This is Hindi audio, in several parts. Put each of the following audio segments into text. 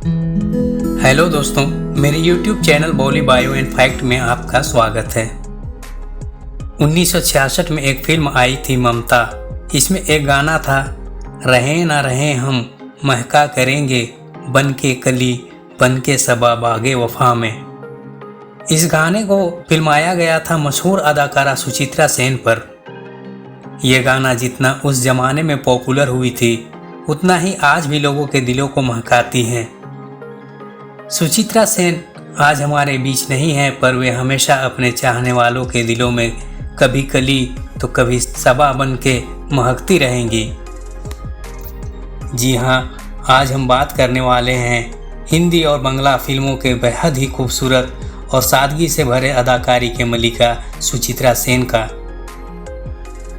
हेलो दोस्तों, मेरे YouTube channel bolly bio and fact में आपका स्वागत है। 1966 में एक फिल्म आई थी ममता। इसमें एक गाना था, रहें ना रहें हम महका करेंगे बन के कली बन के सबा बागे वफा में। इस गाने को फिल्माया गया था मशहूर अदाकारा सुचित्रा सेन पर। यह गाना जितना उस जमाने में पॉपुलर हुई थी उतना ही आज भी लोगों के दिलों को महकाती हैं। सुचित्रा सेन आज हमारे बीच नहीं है, पर वे हमेशा अपने चाहने वालों के दिलों में कभी कली तो कभी सबा बन के महकती रहेंगी। जी हाँ, आज हम बात करने वाले हैं हिंदी और बांग्ला फिल्मों के बेहद ही खूबसूरत और सादगी से भरे अदाकारी के मलिका सुचित्रा सेन का।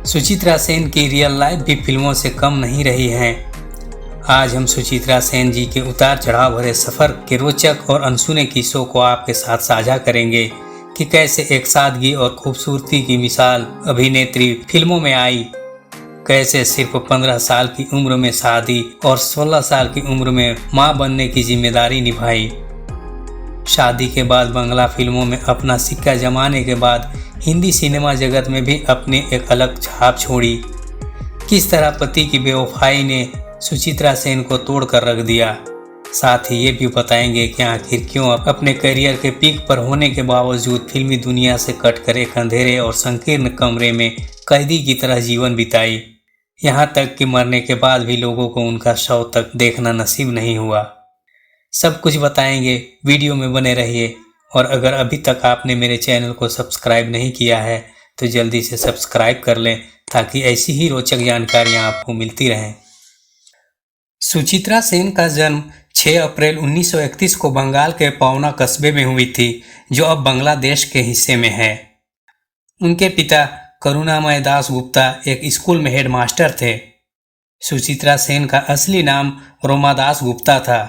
सुचित्रा सेन की रियल लाइफ भी फिल्मों से कम नहीं रही है। आज हम सुचित्रा सेन जी के उतार चढ़ाव भरे सफ़र के रोचक और अनसुने किस्सों को आपके साथ साझा करेंगे कि कैसे एक सादगी और खूबसूरती की मिसाल अभिनेत्री फिल्मों में आई, कैसे सिर्फ 15 साल की उम्र में शादी और 16 साल की उम्र में मां बनने की जिम्मेदारी निभाई। शादी के बाद बांग्ला फिल्मों में अपना सिक्का जमाने के बाद हिंदी सिनेमा जगत में भी अपनी एक अलग छाप छोड़ी। किस तरह पति की बेवफाई ने सुचित्रा सेन को तोड़ कर रख दिया। साथ ही ये भी बताएंगे कि आखिर क्यों अपने करियर के पीक पर होने के बावजूद फिल्मी दुनिया से कटकर एक अंधेरे और संकीर्ण कमरे में कैदी की तरह जीवन बिताई। यहाँ तक कि मरने के बाद भी लोगों को उनका शव तक देखना नसीब नहीं हुआ। सब कुछ बताएंगे, वीडियो में बने रहिए। और अगर अभी तक आपने मेरे चैनल को सब्सक्राइब नहीं किया है तो जल्दी से सब्सक्राइब कर लें ताकि ऐसी ही रोचक जानकारियाँ आपको मिलती रहें। सुचित्रा सेन का जन्म 6 अप्रैल 1931 को बंगाल के पौना कस्बे में हुई थी, जो अब बांग्लादेश के हिस्से में है। उनके पिता करुणामय दास गुप्ता एक स्कूल में हेडमास्टर थे। सुचित्रा सेन का असली नाम रोमादास गुप्ता था।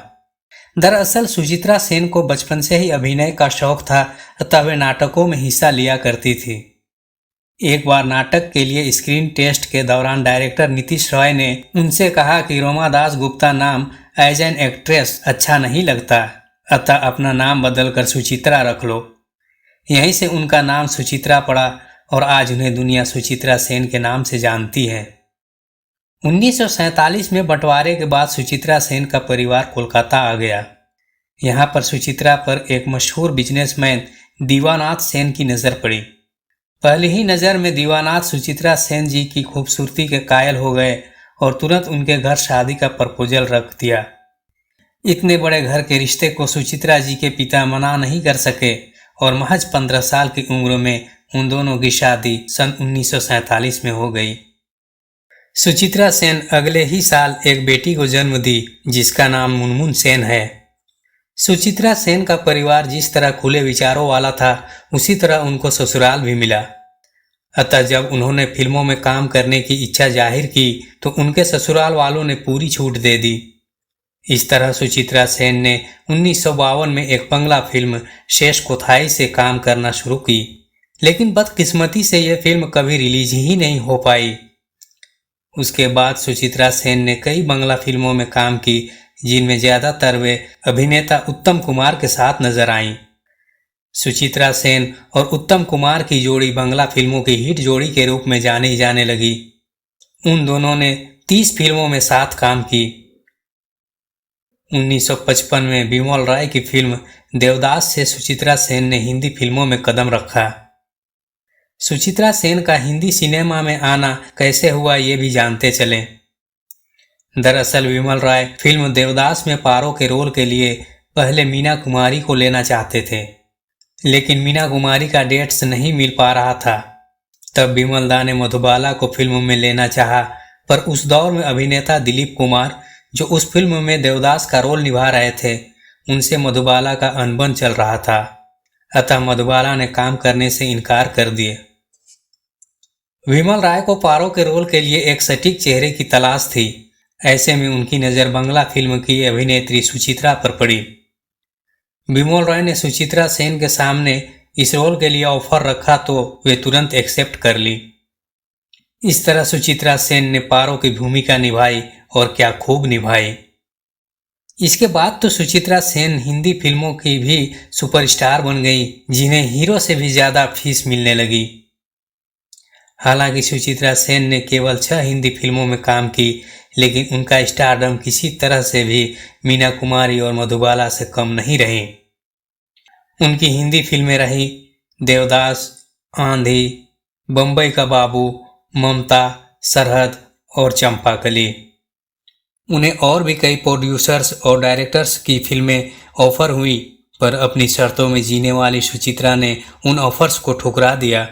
दरअसल सुचित्रा सेन को बचपन से ही अभिनय का शौक था, अतः वे नाटकों में हिस्सा लिया करती थी। एक बार नाटक के लिए स्क्रीन टेस्ट के दौरान डायरेक्टर नीतीश रॉय ने उनसे कहा कि रोमादास गुप्ता नाम एज एन एक्ट्रेस अच्छा नहीं लगता, अतः अपना नाम बदलकर सुचित्रा रख लो। यहीं से उनका नाम सुचित्रा पड़ा और आज उन्हें दुनिया सुचित्रा सेन के नाम से जानती है। 1947 में बंटवारे के बाद सुचित्रा सेन का परिवार कोलकाता आ गया। यहाँ पर सुचित्रा पर एक मशहूर बिजनेसमैन दीवानाथ सेन की नज़र पड़ी। पहली ही नज़र में दीवानाथ सुचित्रा सेन जी की खूबसूरती के कायल हो गए और तुरंत उनके घर शादी का प्रपोजल रख दिया। इतने बड़े घर के रिश्ते को सुचित्रा जी के पिता मना नहीं कर सके और महज 15 साल की उम्र में उन दोनों की शादी सन 1947 में हो गई। सुचित्रा सेन अगले ही साल एक बेटी को जन्म दी जिसका नाम मुनमुन सेन है। सुचित्रा सेन का परिवार जिस तरह खुले विचारों वाला था उसी तरह उनको ससुराल भी मिला। अतः जब उन्होंने फिल्मों में काम करने की इच्छा जाहिर की तो उनके ससुराल वालों ने पूरी छूट दे दी। इस तरह सुचित्रा सेन ने 1952 में एक बांग्ला फिल्म शेष कोथाई से काम करना शुरू की, लेकिन बदकिस्मती से यह फिल्म कभी रिलीज ही नहीं हो पाई। उसके बाद सुचित्रा सेन ने कई बांग्ला फिल्मों में काम की, जिनमें ज्यादातर वे अभिनेता उत्तम कुमार के साथ नजर आईं। सुचित्रा सेन और उत्तम कुमार की जोड़ी बांग्ला फिल्मों की हिट जोड़ी के रूप में जानी जाने लगी। उन दोनों ने 30 फिल्मों में साथ काम की। 1955 में बिमल रॉय की फिल्म देवदास से सुचित्रा सेन ने हिंदी फिल्मों में कदम रखा। सुचित्रा सेन का हिंदी सिनेमा में आना कैसे हुआ ये भी जानते चलें। दरअसल विमल राय फिल्म देवदास में पारो के रोल के लिए पहले मीना कुमारी को लेना चाहते थे, लेकिन मीना कुमारी का डेट्स नहीं मिल पा रहा था। तब विमल दा ने मधुबाला को फिल्म में लेना चाहा, पर उस दौर में अभिनेता दिलीप कुमार जो उस फिल्म में देवदास का रोल निभा रहे थे, उनसे मधुबाला का अनबन चल रहा था। अतः मधुबाला ने काम करने से इनकार कर दिए। विमल राय को पारो के रोल के लिए एक सटीक चेहरे की तलाश थी। ऐसे में उनकी नज़र बांग्ला फिल्म की अभिनेत्री सुचित्रा पर पड़ी। बिमल रॉय ने सुचित्रा सेन के सामने इस रोल के लिए ऑफर रखा तो वे तुरंत एक्सेप्ट कर ली। इस तरह सुचित्रा सेन ने पारो की भूमिका निभाई और क्या खूब निभाई। इसके बाद तो सुचित्रा सेन हिंदी फिल्मों की भी सुपरस्टार बन गई, जिन्हें हीरो से भी ज्यादा फीस मिलने लगी। हालांकि सुचित्रा सेन ने केवल 6 हिंदी फिल्मों में काम की, लेकिन उनका स्टारडम किसी तरह से भी मीना कुमारी और मधुबाला से कम नहीं रही। उनकी हिंदी फिल्में रही देवदास, आंधी, बम्बई का बाबू, ममता, सरहद और चंपाकली। उन्हें और भी कई प्रोड्यूसर्स और डायरेक्टर्स की फिल्में ऑफर हुई, पर अपनी शर्तों में जीने वाली सुचित्रा ने उन ऑफर्स को ठुकरा दिया।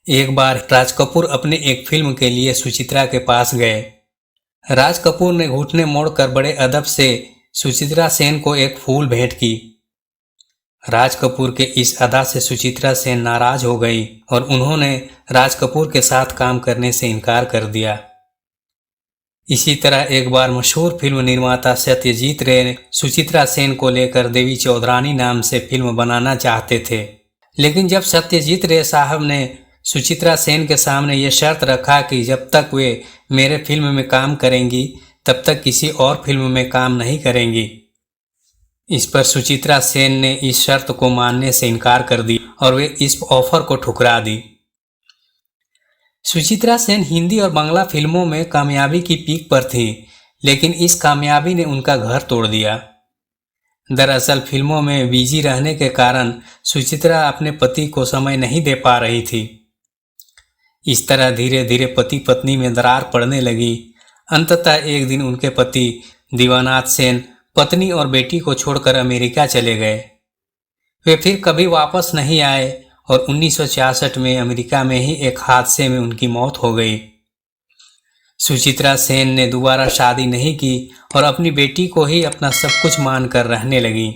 एक बार राज कपूर अपने एक फिल्म के लिए सुचित्रा के पास गए। राज कपूर ने घुटने मोड़कर बड़े अदब से सुचित्रा सेन को एक फूल भेंट की। राज कपूर के इस अदा से सुचित्रा सेन नाराज हो गई और उन्होंने राज कपूर के साथ काम करने से इनकार कर दिया। इसी तरह एक बार मशहूर फिल्म निर्माता सत्यजीत रे ने सुचित्रा सेन को लेकर देवी चौधरानी नाम से फिल्म बनाना चाहते थे, लेकिन जब सत्यजीत रे साहब ने सुचित्रा सेन के सामने ये शर्त रखा कि जब तक वे मेरे फिल्म में काम करेंगी तब तक किसी और फिल्म में काम नहीं करेंगी, इस पर सुचित्रा सेन ने इस शर्त को मानने से इनकार कर दी और वे इस ऑफर को ठुकरा दी। सुचित्रा सेन हिंदी और बांग्ला फिल्मों में कामयाबी की पीक पर थी, लेकिन इस कामयाबी ने उनका घर तोड़ दिया। दरअसल फिल्मों में बिजी रहने के कारण सुचित्रा अपने पति को समय नहीं दे पा रही थी। इस तरह धीरे धीरे पति पत्नी में दरार पड़ने लगी। अंततः एक दिन उनके पति दीवानाथ सेन पत्नी और बेटी को छोड़कर अमेरिका चले गए। वे फिर कभी वापस नहीं आए और 1966 में अमेरिका में ही एक हादसे में उनकी मौत हो गई। सुचित्रा सेन ने दोबारा शादी नहीं की और अपनी बेटी को ही अपना सब कुछ मानकर रहने लगी।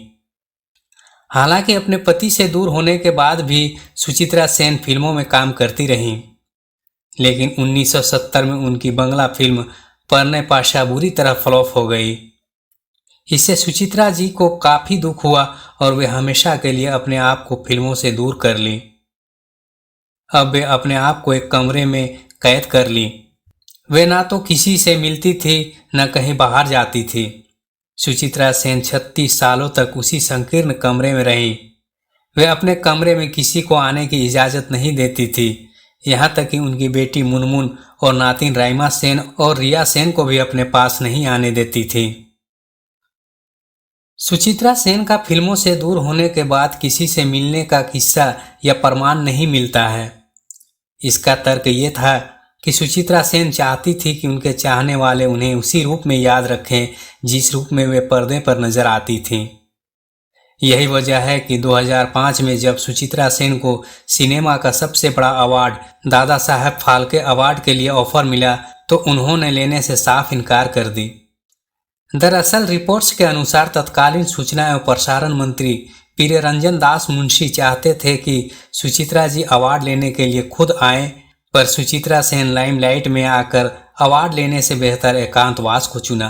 हालांकि अपने पति से दूर होने के बाद भी सुचित्रा सेन फिल्मों में काम करती रहीं, लेकिन 1970 में उनकी बंगला फिल्म परने पाशा बुरी तरह फ्लॉप हो गई। इससे सुचित्रा जी को काफी दुख हुआ और वे हमेशा के लिए अपने आप को फिल्मों से दूर कर ली। अब वे अपने आप को एक कमरे में कैद कर ली। वे ना तो किसी से मिलती थी न कहीं बाहर जाती थी। सुचित्रा सेन 36 सालों तक उसी संकीर्ण कमरे में रही। वे अपने कमरे में किसी को आने की इजाज़त नहीं देती थी, यहाँ तक कि उनकी बेटी मुनमुन और नातिन राइमा सेन और रिया सेन को भी अपने पास नहीं आने देती थी। सुचित्रा सेन का फिल्मों से दूर होने के बाद किसी से मिलने का किस्सा या प्रमाण नहीं मिलता है। इसका तर्क ये था कि सुचित्रा सेन चाहती थी कि उनके चाहने वाले उन्हें उसी रूप में याद रखें जिस रूप में वे पर्दे पर नजर आती थीं। यही वजह है कि 2005 में जब सुचित्रा सेन को सिनेमा का सबसे बड़ा अवार्ड दादा साहब फाल्के अवार्ड के लिए ऑफर मिला तो उन्होंने लेने से साफ इनकार कर दी। दरअसल रिपोर्ट्स के अनुसार तत्कालीन सूचना एवं प्रसारण मंत्री प्रियरंजन दास मुंशी चाहते थे कि सुचित्रा जी अवार्ड लेने के लिए खुद आएं, पर सुचित्रा सेन लाइमलाइट में आकर अवार्ड लेने से बेहतर एकांतवास को चुना।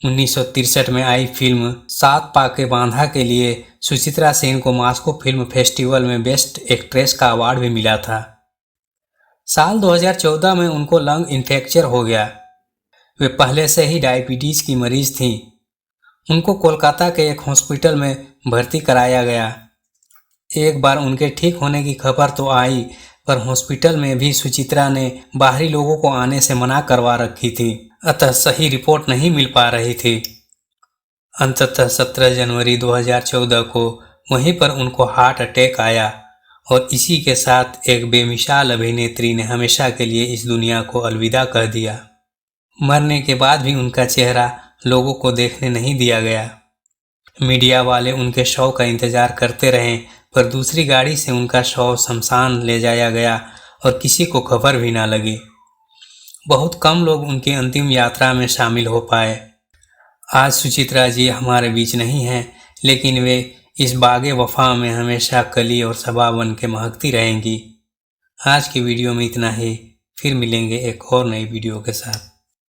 1963 में आई फिल्म सात पाके बांधा के लिए सुचित्रा सेन को मॉस्को फिल्म फेस्टिवल में बेस्ट एक्ट्रेस का अवार्ड भी मिला था। साल 2014 में उनको लंग इन्फेक्चर हो गया। वे पहले से ही डायबिटीज की मरीज थीं। उनको कोलकाता के एक हॉस्पिटल में भर्ती कराया गया। एक बार उनके ठीक होने की खबर तो आई, पर हॉस्पिटल में भी सुचित्रा ने बाहरी लोगों को आने से मना करवा रखी थी, अतः सही रिपोर्ट नहीं मिल पा रही थी। अंततः 17 जनवरी 2014 को वहीं पर उनको हार्ट अटैक आया और इसी के साथ एक बेमिसाल अभिनेत्री ने हमेशा के लिए इस दुनिया को अलविदा कह दिया। मरने के बाद भी उनका चेहरा लोगों को देखने नहीं दिया गया। मीडिया वाले उनके शव का इंतजार करते रहे, पर दूसरी गाड़ी से उनका शव शमशान ले जाया गया और किसी को खबर भी ना लगी। बहुत कम लोग उनकी अंतिम यात्रा में शामिल हो पाए। आज सुचित्रा जी हमारे बीच नहीं हैं, लेकिन वे इस बागे वफा में हमेशा कली और सबा बन के महकती रहेंगी। आज की वीडियो में इतना ही, फिर मिलेंगे एक और नई वीडियो के साथ।